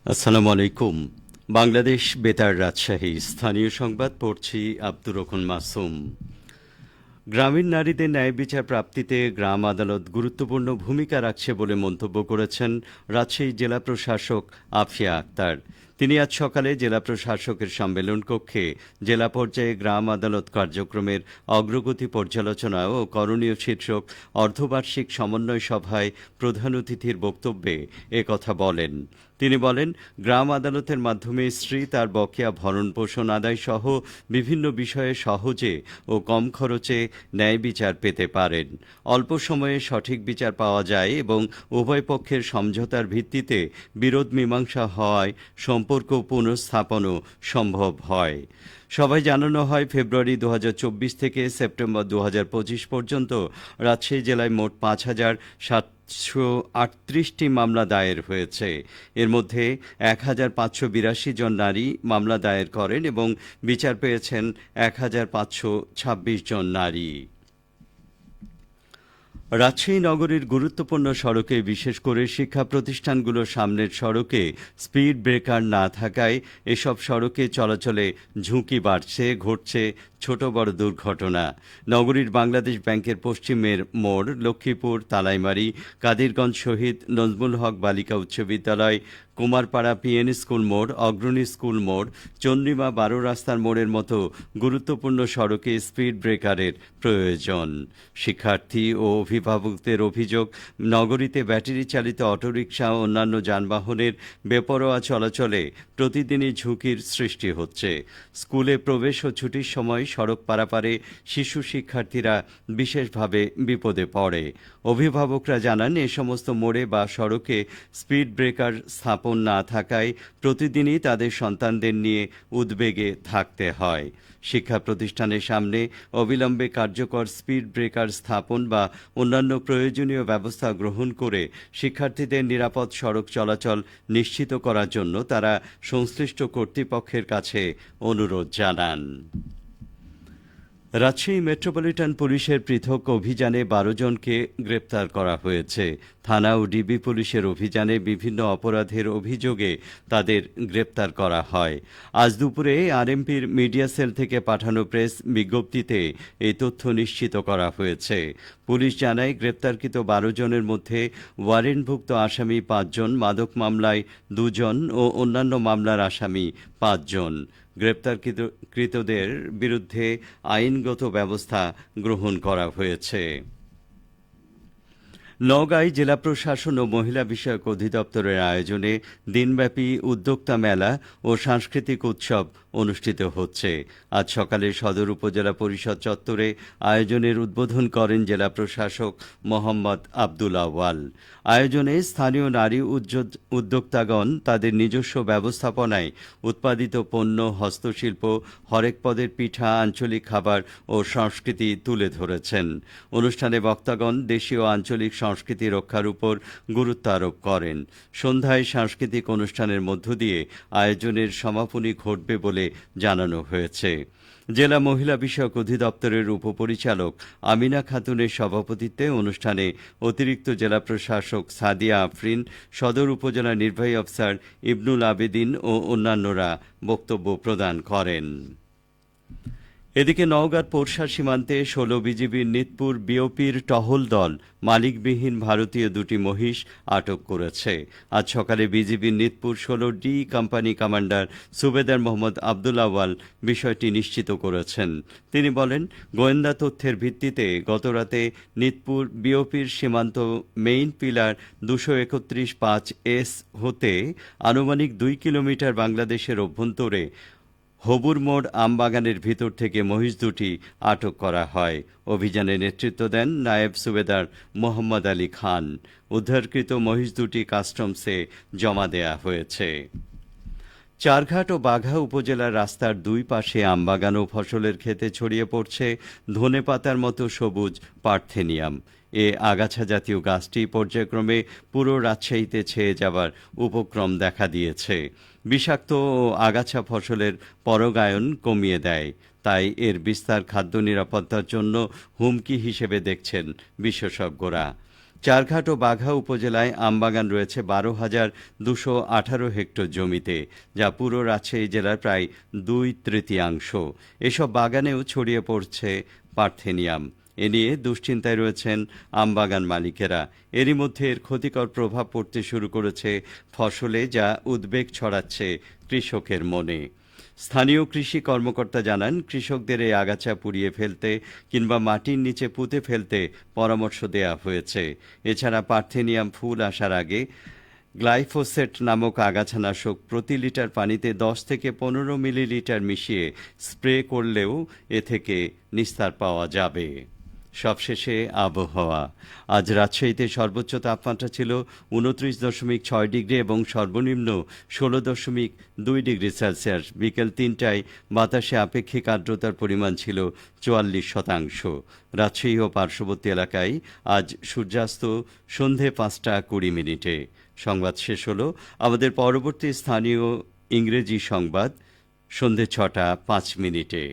আসসালামু আলাইকুম। বাংলাদেশ বেতার রাজশাহী স্থানীয় সংবাদ পড়ছি আব্দুর রহমান মাসুম। গ্রামীণ নারীদের ন্যায় বিচার প্রাপ্তিতে গ্রাম আদালত গুরুত্বপূর্ণ ভূমিকা রাখছে বলে মন্তব্য করেছেন রাজশাহী জেলা প্রশাসক আফিয়া আক্তার। তিনি আজ সকালে জেলা প্রশাসকের সম্মেলন কক্ষে জেলা পর্যায়ে গ্রাম আদালত কার্যক্রমের অগ্রগতি পর্যালোচনা ও করণীয় শীর্ষক অর্ধবার্ষিক সমন্বয় সভায় প্রধান অতিথির বক্তব্যে একথা বলেন। তিনি বলেন, গ্রাম আদালতের মাধ্যমে স্ত্রী তার বকেয়া ভরণপোষণ আদায় সহ বিভিন্ন বিষয়ে সহজে ও কম খরচে ন্যায় বিচার পেতে পারেন। অল্প সময়ে সঠিক বিচার পাওয়া যায় এবং উভয় পক্ষের সমঝোতার ভিত্তিতে বিরোধ মীমাংসা হওয়ায় সম্পর্ক পুনঃস্থাপনও সম্ভব হয়। সভায় জানানো হয়, ফেব্রুয়ারি ২০২৪ থেকে সেপ্টেম্বর ২০২৫ পর্যন্ত রাজশাহী জেলায় মোট ৫,৭৩৮টি মামলা দায়ের হয়েছে। এর মধ্যে ১,৫৮২ জন নারী মামলা দায়ের করেন এবং বিচার পেয়েছেন ১,৫২৬ জন নারী। রাজশাহী নগরীর গুরুত্বপূর্ণ সড়কে, বিশেষ করে শিক্ষা প্রতিষ্ঠানগুলোর সামনের সড়কে স্পিড ব্রেকার না থাকায় এসব সড়কে চলাচলে ঝুঁকি বাড়ছে, ঘটছে ছোট বড় দুর্ঘটনা। নগরীর বাংলাদেশ ব্যাংকের পশ্চিমের মোড়, লক্ষ্মীপুর, তালাইমারি, কাদিরগঞ্জ শহীদ নজমুল হক বালিকা উচ্চ বিদ্যালয়, কুমারপাড়া পিএন স্কুল মোড়, অগ্রণী স্কুল মোড়, চন্দ্রিমা ১২ রাস্তার মোড়ের মতো গুরুত্বপূর্ণ সড়কে স্পিড ব্রেকারের প্রয়োজন। শিক্ষার্থী ও অভিভাবকদের অভিযোগ, নগরীতে ব্যাটারি চালিত অটোরিকশা ও অন্যান্য যানবাহনের বেপরোয়া চলাচলে প্রতিদিনই ঝুঁকির সৃষ্টি হচ্ছে। স্কুলে প্রবেশ ও ছুটির সময় সড়ক পারাপারে শিশু শিক্ষার্থীরা বিশেষভাবে বিপদে পড়ে। অভিভাবকরা জানান, এ সমস্ত মোড়ে বা সড়কে স্পিড ব্রেকার স্থাপন না থাকায় প্রতিদিনই তাদের সন্তানদের নিয়ে উদ্বেগে থাকতে হয়। শিক্ষা প্রতিষ্ঠানের সামনে অবিলম্বে কার্যকর স্পিড ব্রেকার স্থাপন বা অন্যান্য প্রয়োজনীয় ব্যবস্থা গ্রহণ করে শিক্ষার্থীদের নিরাপদ সড়ক চলাচল নিশ্চিত করার জন্য তারা সংশ্লিষ্ট কর্তৃপক্ষের কাছে অনুরোধ জানান। রাজশাহী মেট্রোপলিটন পুলিশের পৃথক অভিযানে ১২ জনকে গ্রেপ্তার করা হয়েছে। থানা ও ডিবি পুলিশের অভিযানে বিভিন্ন অপরাধের অভিযোগে তাদের গ্রেপ্তার করা হয়। আজ দুপুরে আরএমপির মিডিয়া সেল থেকে পাঠানো প্রেস বিজ্ঞপ্তিতে এই তথ্য নিশ্চিত করা হয়েছে। পুলিশ জানায়, গ্রেপ্তারকৃত ১২ জনের মধ্যে ওয়ারেন্টভুক্ত আসামি ৫ জন, মাদক মামলায় ২ জন ও অন্যান্য মামলার আসামি ৫ জন। গ্রেপ্তারকৃতদের বিরুদ্ধে আইনগত ব্যবস্থা গ্রহণ করা হয়েছে। নওগাঁয় জেলা প্রশাসন ও মহিলা বিষয়ক অধিদপ্তরের আয়োজনে দিনব্যাপী উদ্যোক্তা মেলা ও সাংস্কৃতিক উৎসব অনুষ্ঠিত হচ্ছে। আজ সকালে সদর উপজেলা পরিষদ চত্বরে আয়োজনের উদ্বোধন করেন জেলা প্রশাসক মোহাম্মদ আব্দুল আওয়াল। আয়োজনে স্থানীয় নারী উদ্যোক্তাগণ তাদের নিজস্ব ব্যবস্থাপনায় উৎপাদিত পণ্য, হস্তশিল্প, হরেক পদের পিঠা, আঞ্চলিক খাবার ও সংস্কৃতি তুলে ধরেছেন। অনুষ্ঠানে বক্তাগণ দেশীয় আঞ্চলিক সংস্কৃতি রক্ষার উপর গুরুত্ব আরোপ করেন। সন্ধ্যায় সাংস্কৃতিক অনুষ্ঠানের মধ্য দিয়ে আয়োজনের সমাপনী ঘটবে বলে জানানো হয়েছে। জেলা মহিলা বিষয়ক অধিদপ্তরের উপপরিচালক আমিনা খাতুনের সভাপতিত্বে অনুষ্ঠানে অতিরিক্ত জেলা প্রশাসক সাদিয়া আফরিন, সদর উপজেলা নির্বাহী অফিসার ইবনুল আবেদিন ও অন্যান্যরা বক্তব্য প্রদান করেন। এদিকে নওগাঁর পোরশা সীমান্তে ১৬ বিজিবির নিতপুর বিওপির টহল দল মালিকবিহীন ভারতীয় ২টি মহিষ আটক করেছে। আজ সকালে বিজিবির নিতপুর ১৬ ডি কোম্পানি কমান্ডার সুবেদার মোহাম্মদ আব্দুল আওয়াল বিষয়টি নিশ্চিত করেছেন। তিনি বলেন, গোয়েন্দা তথ্যের ভিত্তিতে গতরাতে নিতপুর বিওপির সীমান্ত মেইন পিলার ২৩১-৫S হতে আনুমানিক ২ কিলোমিটার বাংলাদেশের অভ্যন্তরে হবুর মোড় আমবাগানের ভিতর থেকে মহিষ দুটি আটক করা হয়। অভিযানে নেতৃত্ব দেন নায়েব সুবেদার মোহাম্মদ আলী খান। উদ্ধারকৃত মহিষ দুটি কাস্টমসে জমা দেয়া হয়েছে। চারঘাট ও বাঘা উপজেলার রাস্তার দুই পাশে আমবাগান ও ফসলের ক্ষেতে ছড়িয়ে পড়ছে ধনেপাতার মতো সবুজ পার্থেনিয়াম। এ আগাছা জাতীয় গাছটি পর্যায়ক্রমে পুরো রাজশাহীতে ছেয়ে যাবার উপক্রম দেখা দিয়েছে। বিষাক্ত ও আগাছা ফসলের পরাগায়ন কমিয়ে দেয়। তাই এর বিস্তার খাদ্য নিরাপত্তার জন্য হুমকি হিসেবে দেখছেন বিশেষজ্ঞরা। চারঘাট ও বাঘা উপজেলায় আমবাগান রয়েছে ১২,২১৮ হেক্টর জমিতে, যা পুরো রাজশাহী জেলার প্রায় ২/৩। এসব বাগানেও ছড়িয়ে পড়ছে পার্থেনিয়াম। এ নিয়ে দুশ্চিন্তায় রয়েছেন আমবাগান মালিকেরা। এরই মধ্যে এর ক্ষতিকর প্রভাব পড়তে শুরু করেছে ফসলে, যা উদ্বেগ ছড়াচ্ছে কৃষকের মনে। স্থানীয় কৃষি কর্মকর্তা জানান, কৃষকদের এই আগাছা পুড়িয়ে ফেলতে কিংবা মাটির নিচে পুঁতে ফেলতে পরামর্শ দেয়া হয়েছে। এছাড়া পার্থেনিয়াম ফুল আসার আগে গ্লাইফোসেট নামক আগাছানাশক প্রতি লিটার পানিতে ১০ থেকে ১৫ মিলিলিটার মিশিয়ে স্প্রে করলেও এ থেকে নিস্তার পাওয়া যাবে। সবশেষে আবহাওয়া। আজ রাজশাহীতে সর্বোচ্চ তাপমাত্রা ছিল ২৯.৬ ডিগ্রি এবং সর্বনিম্ন ১৬.২ ডিগ্রি সেলসিয়াস। বিকেল ৩টায় বাতাসে আপেক্ষিক আর্দ্রতার পরিমাণ ছিল ৪৪%। রাজশাহী ও পার্শ্ববর্তী এলাকায় আজ সূর্যাস্ত সন্ধে ৫টা ২০ মিনিটে। সংবাদ শেষ হলো। আমাদের পরবর্তী স্থানীয় ইংরেজি সংবাদ সন্ধে ৬টা ৫ মিনিটে।